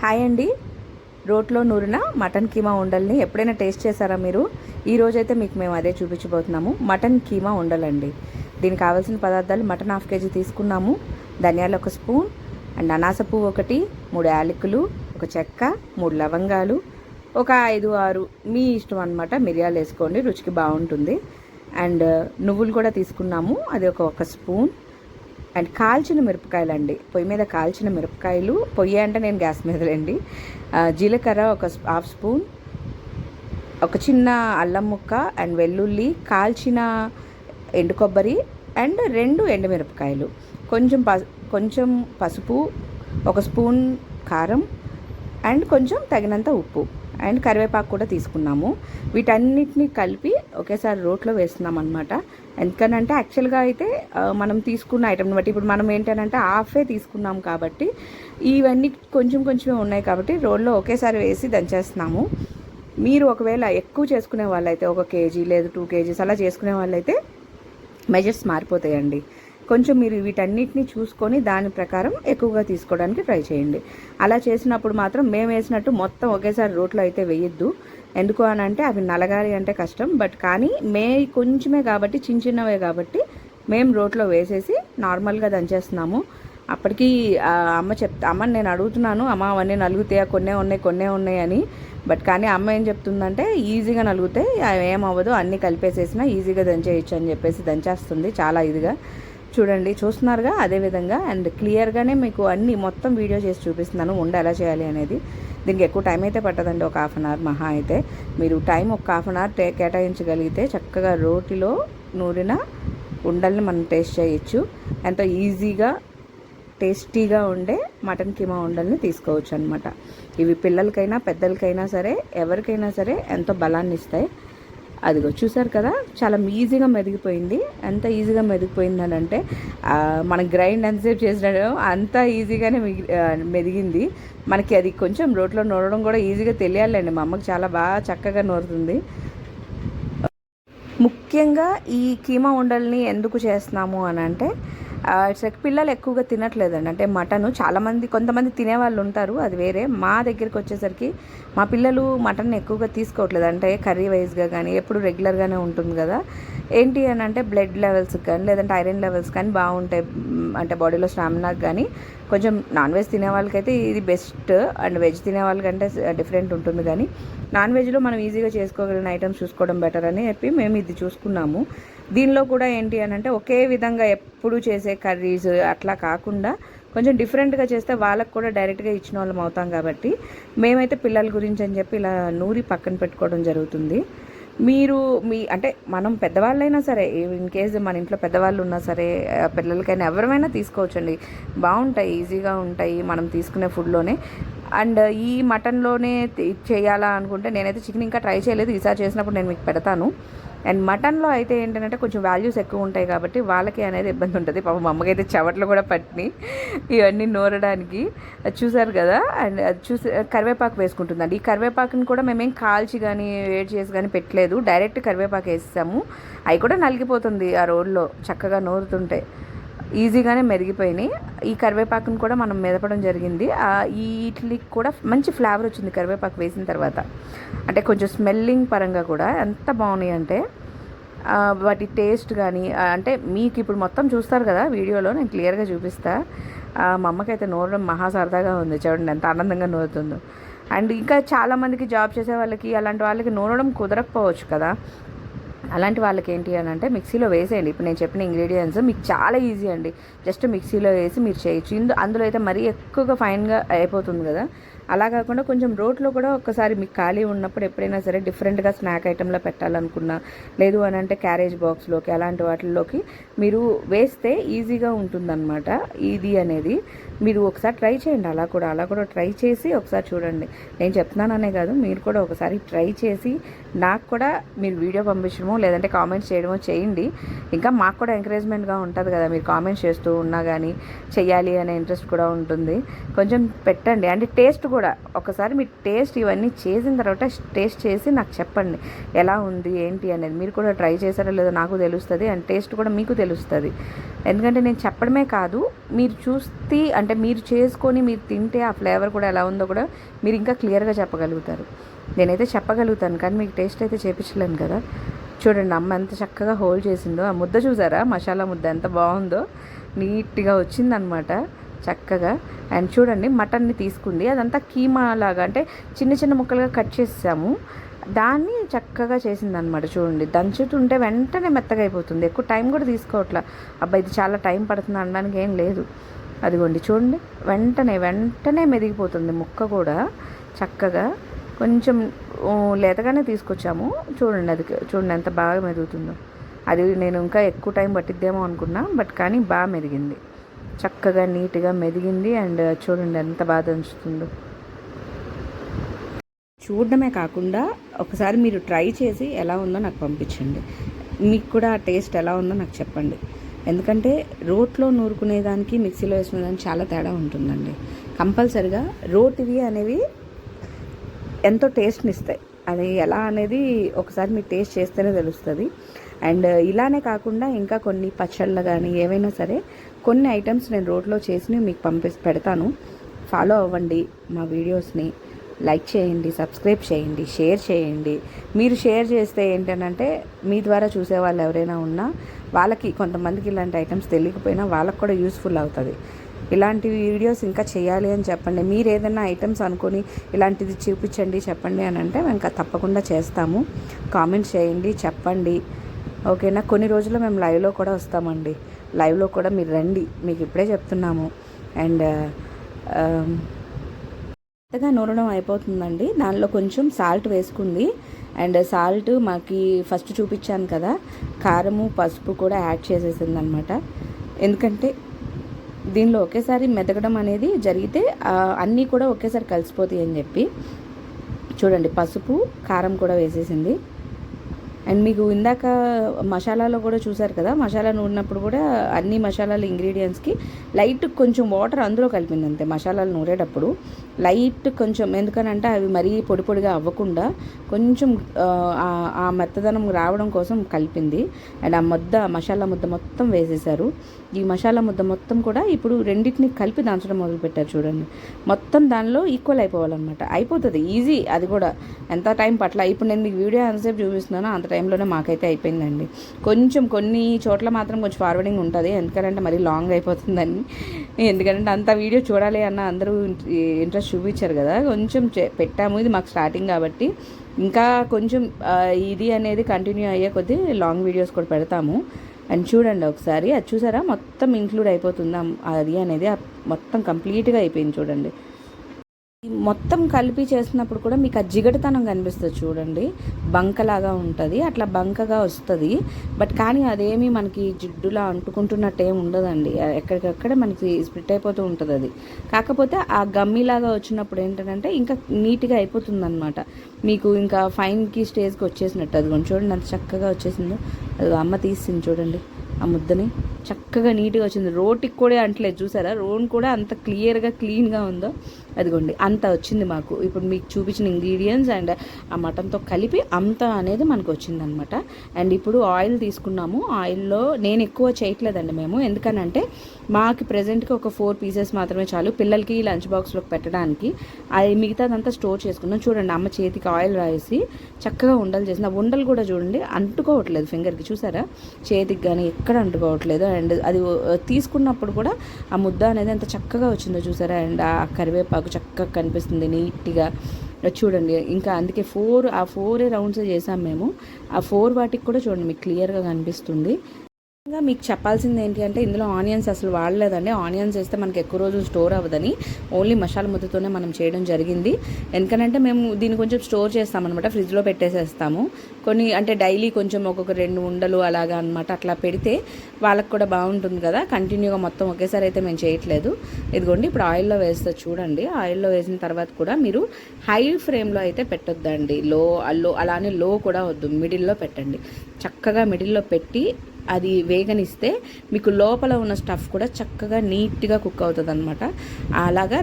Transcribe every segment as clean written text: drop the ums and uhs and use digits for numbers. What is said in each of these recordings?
Hi అండి. రోట్లో నూరిన mutton keema ఉండల్ని ఎప్పుడైనా టేస్ట్ చేశారా మీరు? ఈరోజైతే మీకు మేము అదే చూపించబోతున్నాము. మటన్ కీమా ఉండలండి. దీనికి కావాల్సిన పదార్థాలు: మటన్ 1/2 kg తీసుకున్నాము, ధనియాలు 1 స్పూన్, అండ్ అనాస పువ్వు 1, 3 యాలకులు, ఒక చెక్క, 3 లవంగాలు, ఒక 5-6 మీ ఇష్టం అనమాట మిరియాలు వేసుకోండి, రుచికి బాగుంటుంది. అండ్ నువ్వులు కూడా తీసుకున్నాము, అది ఒక స్పూన్. అండ్ కాల్చిన మిరపకాయలు అండి, పొయ్యి మీద కాల్చిన మిరపకాయలు. పొయ్యి అంటే నేను గ్యాస్ మీదలేండి. జీలకర్ర 1/2 స్పూన్, ఒక చిన్న అల్లం ముక్క అండ్ వెల్లుల్లి, కాల్చిన ఎండు కొబ్బరి అండ్ 2 ఎండుమిరపకాయలు, కొంచెం పసుపు, 1 స్పూన్ కారం అండ్ కొంచెం తగినంత ఉప్పు అండ్ కరివేపాకు కూడా తీసుకున్నాము. వీటన్నిటిని కలిపి ఒకేసారి రోట్లో వేస్తున్నాం అనమాట. ఎందుకనంటే యాక్చువల్గా అయితే మనం తీసుకున్న ఐటమ్ని బట్టి, ఇప్పుడు మనం ఏంటంటే హాఫే తీసుకున్నాం కాబట్టి ఇవన్నీ కొంచెమే ఉన్నాయి కాబట్టి రోల్లో ఒకేసారి వేసి దంచేస్తున్నాము. మీరు ఒకవేళ ఎక్కువ చేసుకునే వాళ్ళైతే 1 kg లేదు 2 kgs అలా చేసుకునే వాళ్ళైతే మెజర్స్ మారిపోతాయండి. కొంచెం మీరు వీటన్నిటిని చూసుకొని దాని ప్రకారం ఎక్కువగా తీసుకోవడానికి ట్రై చేయండి. అలా చేసినప్పుడు మాత్రం మేము వేసినట్టు మొత్తం ఒకేసారి రోట్లో అయితే వేయొద్దు. ఎందుకు అని అంటే అవి నలగాలి అంటే కష్టం. బట్ కానీ కొంచెమే కాబట్టి, చిన్నవే కాబట్టి మేము రోట్లో వేసేసి నార్మల్గా దంచేస్తున్నాము. అప్పటికి అమ్మని నేను అడుగుతున్నాను, అమ్మ అవన్నీ నలుగుతాయా, కొన్నే ఉన్నాయి అని. బట్ కానీ అమ్మ ఏం చెప్తుందంటే ఈజీగా నలుగుతాయి, ఏమవ్వదు, అన్నీ కలిపేసేసినా ఈజీగా దంచేయచ్చు అని చెప్పేసి దంచేస్తుంది చాలా ఇదిగా. చూస్తున్నారుగా అదేవిధంగా. అండ్ క్లియర్గానే మీకు అన్నీ మొత్తం వీడియో చేసి చూపిస్తున్నాను ఉండ ఎలా చేయాలి అనేది. దీనికి ఎక్కువ టైం అయితే పట్టదండి, ఒక 1/2 అవర్ మహా అయితే. మీరు టైం ఒక 1/2 అవర్ కేటాయించగలిగితే చక్కగా రోటిలో నూరిన ఉండల్ని మనం టేస్ట్ చేయొచ్చు. ఎంతో ఈజీగా టేస్టీగా ఉండే మటన్ కీమా ఉండల్ని తీసుకోవచ్చు అనమాట. ఇవి పిల్లలకైనా పెద్దలకైనా సరే, ఎవరికైనా సరే ఎంతో బలాన్ని ఇస్తాయి. అదిగో చూసారు కదా, చాలా ఈజీగా మెదిగిపోయింది. ఎంత ఈజీగా మెదిగిపోయింది అని అంటే మనం గ్రైండ్ ఎంతసేపు చేసినాడో అంత ఈజీగానే మెదిగింది. మనకి అది కొంచెం రోట్లో నూరడం కూడా ఈజీగా తెలియాలండి. మా అమ్మకి చాలా బాగా చక్కగా నూరుతుంది. ముఖ్యంగా ఈ కీమా ఉండల్ని ఎందుకు చేస్తున్నాము అని అంటే పిల్లలు ఎక్కువగా తినట్లేదండి. అంటే మటను కొంతమంది తినేవాళ్ళు ఉంటారు, అది వేరే. మా దగ్గరికి వచ్చేసరికి మా పిల్లలు మటన్ ఎక్కువగా తీసుకోవట్లేదు. అంటే కర్రీ వైజ్గా కానీ ఎప్పుడు రెగ్యులర్గానే ఉంటుంది కదా. ఏంటి అని అంటే బ్లడ్ లెవెల్స్ కానీ లేదంటే ఐరన్ లెవెల్స్ కానీ బాగుంటాయి. అంటే బాడీలో స్టామినాకి కానీ కొంచెం నాన్ వెజ్ తినే వాళ్ళకైతే ఇది బెస్ట్, అండ్ వెజ్ తినే వాళ్ళకంటే డిఫరెంట్ ఉంటుంది. కానీ నాన్ వెజ్లో మనం ఈజీగా చేసుకోగలిగిన ఐటమ్స్ చూసుకోవడం బెటర్ అని చెప్పి మేము ఇది చూసుకున్నాము. దీనిలో కూడా ఏంటి అని అంటే ఒకే విధంగా ఎప్పుడు చేసే కర్రీస్ అట్లా కాకుండా కొంచెం డిఫరెంట్గా చేస్తే వాళ్ళకు కూడా డైరెక్ట్గా ఇచ్చిన వాళ్ళం అవుతాం కాబట్టి మేమైతే పిల్లల గురించి అని చెప్పి ఇలా నూరి పక్కన పెట్టుకోవడం జరుగుతుంది. అంటే మనం పెద్దవాళ్ళైనా సరే, ఇన్ కేస్ మన ఇంట్లో పెద్దవాళ్ళు ఉన్నా సరే, పిల్లలకైనా ఎవరైనా తీసుకోవచ్చండి. బాగుంటాయి, ఈజీగా ఉంటాయి మనం తీసుకునే ఫుడ్లోనే. అండ్ ఈ మటన్లోనే చేయాలా అనుకుంటే నేనైతే చికెన్ ఇంకా ట్రై చేయలేదు, ఈసారి చేసినప్పుడు నేను మీకు పెడతాను. అండ్ మటన్లో అయితే ఏంటంటే కొంచెం వాల్యూస్ ఎక్కువ ఉంటాయి కాబట్టి వాళ్ళకి అనేది ఇబ్బంది ఉంటుంది. పాపం మా అమ్మకైతే చెవట్లు కూడా పట్టినాయి ఇవన్నీ నూరడానికి. చూసారు కదా. అండ్ అది కరివేపాకు వేసుకుంటుందండి. ఈ కరివేపాకుని కూడా మేమేం కాల్చి కానీ వేడి చేసి కానీ పెట్టలేదు, డైరెక్ట్ కరివేపాకు వేసాము. అవి కూడా నలిగిపోతుంది ఆ రోడ్లో చక్కగా నూరుతుంటే, ఈజీగానే మెరిగిపోయినాయి. ఈ కరివేపాకుని కూడా మనం మెదపడం జరిగింది. ఈ ఇడ్లీకి కూడా మంచి ఫ్లేవర్ వచ్చింది కరివేపాకు వేసిన తర్వాత. అంటే కొంచెం స్మెల్లింగ్ పరంగా కూడా ఎంత బాగున్నాయి అంటే వాటి టేస్ట్ కానీ. అంటే మీకు ఇప్పుడు మొత్తం చూస్తారు కదా వీడియోలో, నేను క్లియర్గా చూపిస్తా. మా అమ్మకైతే నూరడం మహా సరదాగా ఉంది, చూడండి ఎంత ఆనందంగా నూరుతుందో. అండ్ ఇంకా చాలామందికి జాబ్ చేసే వాళ్ళకి అలాంటి వాళ్ళకి నూరడం కుదరకపోవచ్చు కదా. అలాంటి వాళ్ళకి ఏంటి అని అంటే మిక్సీలో వేసేయండి. ఇప్పుడు నేను చెప్పిన ఇంగ్రీడియంట్స్ మీకు చాలా ఈజీ అండి. జస్ట్ మిక్సీలో వేసి మీరు చేయొచ్చు. అందులో అయితే మరీ ఎక్కువగా ఫైన్గా అయిపోతుంది కదా. అలా కాకుండా కొంచెం రోట్లో కూడా ఒక్కసారి మీకు ఖాళీ ఉన్నప్పుడు ఎప్పుడైనా సరే డిఫరెంట్గా స్నాక్ ఐటెంలో పెట్టాలనుకున్నా, లేదు అని అంటే క్యారేజ్ బాక్స్లోకి అలాంటి వాటిల్లోకి మీరు వేస్తే ఈజీగా ఉంటుందన్నమాట ఇది అనేది. మీరు ఒకసారి ట్రై చేయండి. అలా కూడా ట్రై చేసి ఒకసారి చూడండి. నేను చెప్తున్నాననే కాదు, మీరు కూడా ఒకసారి ట్రై చేసి నాకు కూడా మీరు వీడియో పంపించడమో లేదంటే కామెంట్స్ చేయడమో చేయండి. ఇంకా మాకు కూడా ఎంకరేజ్మెంట్గా ఉంటుంది కదా, మీరు కామెంట్స్ చేస్తూ ఉన్నా కానీ చెయ్యాలి అనే ఇంట్రెస్ట్ కూడా ఉంటుంది. కొంచెం పెట్టండి. అంటే టేస్ట్ కూడా కూడా ఒకసారి మీరు టేస్ట్ ఇవన్నీ చేసిన తర్వాత టేస్ట్ చేసి నాకు చెప్పండి ఎలా ఉంది ఏంటి అనేది. మీరు కూడా ట్రై చేశారో లేదో నాకు తెలుస్తుంది, అండ్ టేస్ట్ కూడా మీకు తెలుస్తుంది. ఎందుకంటే నేను చెప్పడమే కాదు, మీరు చూస్తే అంటే మీరు చేసుకొని మీరు తింటే ఆ ఫ్లేవర్ కూడా ఎలా ఉందో కూడా మీరు ఇంకా క్లియర్గా చెప్పగలుగుతారు. నేనైతే చెప్పగలుగుతాను కానీ మీకు టేస్ట్ అయితే చేపించలేను కదా. చూడండి అమ్మ ఎంత చక్కగా హోల్డ్ చేసిందో. ఆ ముద్ద చూసారా, మసాలా ముద్ద ఎంత బాగుందో, నీట్గా వచ్చిందనమాట చక్కగా. అండ్ చూడండి మటన్ని తీసుకుంది, అదంతా కీమా లాగా అంటే చిన్న చిన్న ముక్కలుగా కట్ చేసాము, దాన్ని చక్కగా చేసిందనమాట. చూడండి దంచుతుంటే వెంటనే మెత్తగా అయిపోతుంది, ఎక్కువ టైం కూడా తీసుకోవట్లా. అబ్బాయి ఇది చాలా టైం పడుతుంది అనడానికి ఏం లేదు. అదిగోండి చూడండి వెంటనే మెదిగిపోతుంది ముక్క కూడా చక్కగా. కొంచెం లేతగానే తీసుకొచ్చాము, చూడండి అది చూడండి ఎంత బాగా మెదుగుతుందో. అది నేను ఇంకా ఎక్కువ టైం పట్టిద్దేమో అనుకున్నా, బట్ కానీ బాగా మెదిగింది, చక్కగా నీట్గా మెదిగింది. అండ్ చూడండి ఎంత బాగా దంచుతుందో. చూడడమే కాకుండా ఒకసారి మీరు ట్రై చేసి ఎలా ఉందో నాకు పంపించండి, మీకు కూడా ఆ టేస్ట్ ఎలా ఉందో నాకు చెప్పండి. ఎందుకంటే రోట్లో నూరుకునేదానికి మిక్సీలో వేసుకునేదానికి చాలా తేడా ఉంటుందండి. కంపల్సరిగా రోటివి అనేవి ఎంతో టేస్ట్ని ఇస్తాయి, అది ఎలా అనేది ఒకసారి మీరు టేస్ట్ చేస్తేనే తెలుస్తుంది. అండ్ ఇలానే కాకుండా ఇంకా కొన్ని పచ్చళ్ళు కానీ ఏవైనా సరే కొన్ని ఐటమ్స్ నేను రోట్లో చేసి మీకు పెడతాను. ఫాలో అవ్వండి మా వీడియోస్ని, లైక్ చేయండి, సబ్స్క్రైబ్ చేయండి, షేర్ చేయండి. మీరు షేర్ చేస్తే ఏంటంటే మీ ద్వారా చూసే వాళ్ళు ఎవరైనా ఉన్నా వాళ్ళకి కొంతమందికి ఇలాంటి ఐటమ్స్ తెలియకపోయినా వాళ్ళకి కూడా యూస్ఫుల్ అవుతుంది. ఇలాంటి వీడియోస్ ఇంకా చేయాలి అని చెప్పండి. మీరు ఏదైనా ఐటమ్స్ అనుకొని ఇలాంటిది చూపించండి చెప్పండి అని అంటే మేము ఇంకా తప్పకుండా చేస్తాము. కామెంట్స్ చేయండి, చెప్పండి, ఓకేనా. కొన్ని రోజుల్లో మేము లైవ్లో కూడా వస్తామండి, లైవ్లో కూడా మీరు రండి, మీకు ఇప్పుడే చెప్తున్నాము. అండ్ మెత్తగా నూరడం అయిపోతుందండి, దానిలో కొంచెం సాల్ట్ వేసుకుంది. అండ్ సాల్ట్ మాకి ఫస్ట్ చూపించాను కదా, కారము పసుపు కూడా యాడ్ చేసేసింది అనమాట. ఎందుకంటే దీనిలో ఒకేసారి మెదగడం అనేది జరిగితే అన్నీ కూడా ఒకేసారి కలిసిపోతాయి అని చెప్పి. చూడండి పసుపు కారం కూడా వేసేసింది. అండ్ మీకు ఇందాక మసాలాలో కూడా చూసారు కదా, మసాలా నూరినప్పుడు కూడా అన్ని మసాలాల ఇంగ్రీడియంట్స్కి లైట్ కొంచెం వాటర్ అందులో కలిపింది అంతే. మసాలాలు నూరేటప్పుడు లైట్ కొంచెం, ఎందుకనంటే అవి మరీ పొడి పొడిగా అవ్వకుండా కొంచెం ఆ మెత్తదనం రావడం కోసం కలిపింది. అండ్ ఆ మసాలా ముద్ద మొత్తం వేసేసారు. ఈ మసాలా ముద్ద మొత్తం కూడా ఇప్పుడు రెండింటిని కలిపి దంచడం మొదలుపెట్టారు. చూడండి మొత్తం దానిలో ఈక్వల్ అయిపోవాలన్నమాట. అయిపోతుంది ఈజీ, అది కూడా ఎంత టైం పట్ల. ఇప్పుడు నేను మీకు వీడియో ఎంతసేపు చూపిస్తున్నానో అంత టైంలోనే మాకైతే అయిపోయిందండి. కొంచెం కొన్ని చోట్ల మాత్రం కొంచెం ఫార్వర్డింగ్ ఉంటుంది, ఎందుకంటే మరీ లాంగ్ అయిపోతుందని. ఎందుకంటే అంత వీడియో చూడాలి అన్న అందరూ ఇంట్రెస్ట్ చూపించారు కదా, కొంచెం పెట్టాము. ఇది మాకు స్టార్టింగ్ కాబట్టి ఇంకా కొంచెం ఇది అనేది కంటిన్యూ అయ్యే కొద్దీ లాంగ్ వీడియోస్ కూడా పెడతాము. అండ్ చూడండి ఒకసారి అది చూసారా, మొత్తం ఇంక్లూడ్ అయిపోతుందా అది అనేది, మొత్తం కంప్లీట్గా అయిపోయింది. చూడండి మొత్తం కలిపి చేసినప్పుడు కూడా మీకు ఆ జిగటతనం కనిపిస్తుంది. చూడండి బంకలాగా ఉంటుంది, అట్లా బంకగా వస్తుంది. బట్ కానీ అదేమీ మనకి జిడ్డులా అంటుకుంటున్నట్టు ఏమి ఉండదండి, ఎక్కడికక్కడ మనకి స్ప్లిట్ అయిపోతూ ఉంటుంది అది. కాకపోతే ఆ గమ్మీలాగా వచ్చినప్పుడు ఏంటంటే ఇంకా నీట్గా అయిపోతుంది అనమాట. మీకు ఇంకా ఫైన్కి స్టేజ్కి వచ్చేసినట్టు. అది కొంచెం చూడండి అంత చక్కగా వచ్చేసిందో. అది అమ్మ తీసింది చూడండి, ఆ ముద్దని చక్కగా నీట్గా వచ్చింది. రోటికి కూడా అంటలేదు చూసారా, రోన్ కూడా అంత క్లియర్గా క్లీన్గా ఉందో. అదిగోండి అంత వచ్చింది మాకు. ఇప్పుడు మీకు చూపించిన ఇంగ్రీడియంట్స్ అండ్ ఆ మటన్తో కలిపి అంత అనేది మనకు వచ్చిందనమాట. అండ్ ఇప్పుడు ఆయిల్ తీసుకున్నాము. ఆయిల్లో నేను ఎక్కువ చేయట్లేదండి మేము, ఎందుకనంటే మాకు ప్రజెంట్గా ఒక 4 పీసెస్ మాత్రమే చాలు, పిల్లలకి లంచ్ బాక్స్లోకి పెట్టడానికి. అది మిగతాదంతా స్టోర్ చేసుకున్నాం. చూడండి అమ్మ చేతికి ఆయిల్ రాసి చక్కగా ఉండలు చేసింది. ఆ ఉండలు కూడా చూడండి అంటుకోవట్లేదు ఫింగర్కి, చూసారా, చేతికి కానీ ఎక్కడ అంటుకోవట్లేదు. అండ్ అది తీసుకున్నప్పుడు కూడా ఆ ముద్ద అనేది ఎంత చక్కగా వచ్చిందో చూసారా. అండ్ ఆ కరివేపాకు చక్కగా కనిపిస్తుంది నీట్గా. చూడండి ఇంకా అందుకే 4 రౌండ్స్ చేసాం మేము. ఆ 4 వాటికి కూడా చూడండి మీకు క్లియర్గా కనిపిస్తుంది. ఇంకా మీకు చెప్పాల్సింది ఏంటి అంటే ఇందులో ఆనియన్స్ అసలు వాడలేదండి. ఆనియన్స్ వేస్తే మనకి ఎక్కువ రోజులు స్టోర్ అవ్వదని ఓన్లీ మసాలా ముద్దతోనే మనం చేయడం జరిగింది. ఎందుకంటే మేము దీన్ని కొంచెం స్టోర్ చేస్తామన్నమాట, ఫ్రిడ్జ్లో పెట్టేసేస్తాము. కొన్ని అంటే డైలీ కొంచెం ఒక్కొక్క 2 ఉండలు అలాగా అనమాట. అట్లా పెడితే వాళ్ళకి కూడా బాగుంటుంది కదా, కంటిన్యూగా మొత్తం ఒకేసారి అయితే మేము చేయట్లేదు. ఇదిగోండి ఇప్పుడు ఆయిల్లో వేస్తే చూడండి, ఆయిల్లో వేసిన తర్వాత కూడా మీరు హై ఫ్లేమ్లో అయితే పెట్టొద్దండి, లో అలానే లో కూడా వద్దు, మిడిల్లో పెట్టండి. చక్కగా మిడిల్లో పెట్టి అది వేగనిస్తే మీకు లోపల ఉన్న స్టఫ్ కూడా చక్కగా నీట్గా కుక్ అవుతుంది అనమాట. అలాగా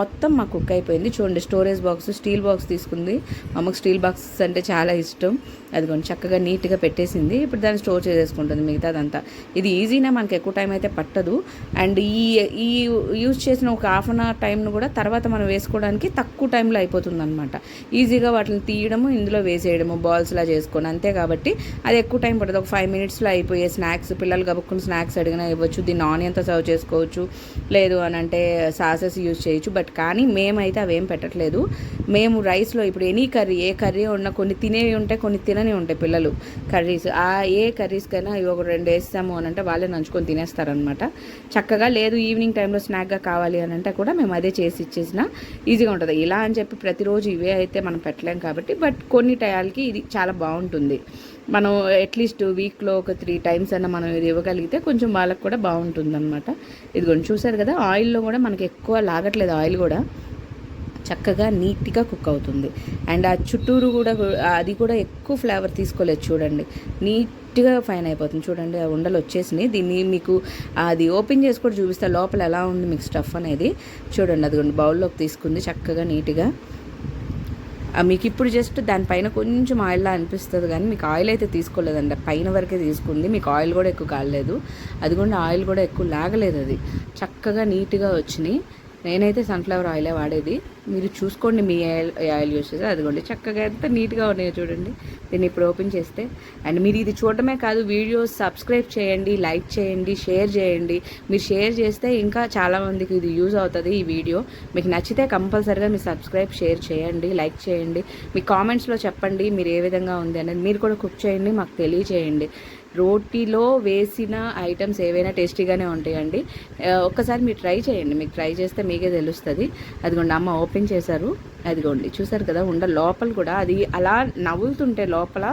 మొత్తం మాకు కుక్ అయిపోయింది. చూడండి, స్టోరేజ్ బాక్స్, స్టీల్ బాక్స్ తీసుకుంది. అమ్మకు స్టీల్ బాక్స్ అంటే చాలా ఇష్టం. అదిగోండి చక్కగా నీట్గా పెట్టేసింది. ఇప్పుడు దాన్ని స్టోర్ చేసేసుకుంటుంది మిగతాదంతా. ఇది ఈజీనా, మనకి ఎక్కువ టైం అయితే పట్టదు. అండ్ ఈ యూజ్ చేసిన ఒక హాఫ్ అన్ అవర్ టైంను కూడా తర్వాత మనం వేసుకోవడానికి తక్కువ టైంలో అయిపోతుంది అనమాట. ఈజీగా వాటిని తీయడము, ఇందులో వేసేయడము, బాల్స్లా చేసుకొని అంతే. కాబట్టి అది ఎక్కువ టైం పడుతుంది. ఒక 5 minutesలో అయిపోయే స్నాక్స్, పిల్లలు గబుక్కుని స్నాక్స్ అడిగినా ఇవ్వచ్చు. దీన్ని ఆనియన్తో సర్వ్ చేసుకోవచ్చు, లేదు అని అంటే సాసెస్ యూజ్ చేయొచ్చు. బట్ కానీ మేమైతే అవేం పెట్టట్లేదు. మేము రైస్లో ఇప్పుడు ఎనీ కర్రీ, ఏ కర్రీ ఉన్నా కొన్ని తినేవి ఉంటాయి, కొన్ని తినని ఉంటాయి పిల్లలు కర్రీస్. ఏ కర్రీస్కైనా ఇవి ఒక 2 వేస్తాము అని అంటే వాళ్ళే నంచుకొని తినేస్తారనమాట చక్కగా. లేదు ఈవినింగ్ టైంలో స్నాక్గా కావాలి అని అంటే కూడా మేము అదే చేసి ఇచ్చేసినా ఈజీగా ఉంటుంది. ఇలా అని చెప్పి ప్రతిరోజు ఇవే అయితే మనం పెట్టలేం కాబట్టి, బట్ కొన్ని టయాలకి ఇది చాలా బాగుంటుంది. మనం అట్లీస్ట్ వీక్లో ఒక 3 times అన్న మనం ఇది ఇవ్వగలిగితే కొంచెం వాళ్ళకి కూడా బాగుంటుంది అనమాట. ఇదిగోండి చూసారు కదా, ఆయిల్లో కూడా మనకి ఎక్కువ లాగట్లేదు. ఆయిల్ కూడా చక్కగా నీట్గా కుక్ అవుతుంది. అండ్ ఆ చుట్టూరు కూడా అది కూడా ఎక్కువ ఫ్లేవర్ తీసుకోలేదు. చూడండి, నీట్గా ఫైన్ అయిపోతుంది. చూడండి, ఆ ఉండలు వచ్చేసినాయి. దీన్ని మీకు అది ఓపెన్ చేసి కూడా చూపిస్తా లోపల ఎలా ఉంది మీకు స్టఫ్ అనేది. చూడండి, అదిగోండి బౌల్లోకి తీసుకుంది చక్కగా నీట్గా. మీకు ఇప్పుడు జస్ట్ దానిపైన కొంచెం ఆయిల్లా అనిపిస్తుంది, కానీ మీకు ఆయిల్ అయితే తీసుకోలేదండి, పైన వరకే తీసుకుంది. మీకు ఆయిల్ కూడా ఎక్కువ కాలేదు, అదిగోండి ఆయిల్ కూడా ఎక్కువ లాగలేదు. అది చక్కగా నీట్గా వచ్చినాయి. నేనైతే సన్ఫ్లవర్ ఆయిలే వాడేది, మీరు చూసుకోండి మీ ఆయిల్ యూస్ చేస్తే. అదిగోండి చక్కగా ఎంత నీట్గా ఉన్నాయో చూడండి. దీన్ని ఇప్పుడు ఓపెన్ చేస్తే. అండ్ మీరు ఇది చూడటమే కాదు, వీడియోస్ సబ్స్క్రైబ్ చేయండి, లైక్ చేయండి, షేర్ చేయండి. మీరు షేర్ చేస్తే ఇంకా చాలామందికి ఇది యూజ్ అవుతుంది. ఈ వీడియో మీకు నచ్చితే కంపల్సరీగా మీరు సబ్స్క్రైబ్, షేర్ చేయండి, లైక్ చేయండి. మీ కామెంట్స్లో చెప్పండి మీరు ఏ విధంగా ఉంది అనేది. మీరు కూడా కుక్ చేయండి, మాకు తెలియచేయండి. రోటీలో వేసిన ఐటమ్స్ ఏవైనా టేస్టీగానే ఉంటాయండి. ఒక్కసారి మీరు ట్రై చేయండి, మీకు ట్రై చేస్తే మీకే తెలుస్తుంది. అదిగోండి అమ్మ ఓపెన్ చేశారు. అదిగోండి చూసారు కదా, ఉండ లోపల కూడా అది అలా నవ్వులుతుంటే లోపల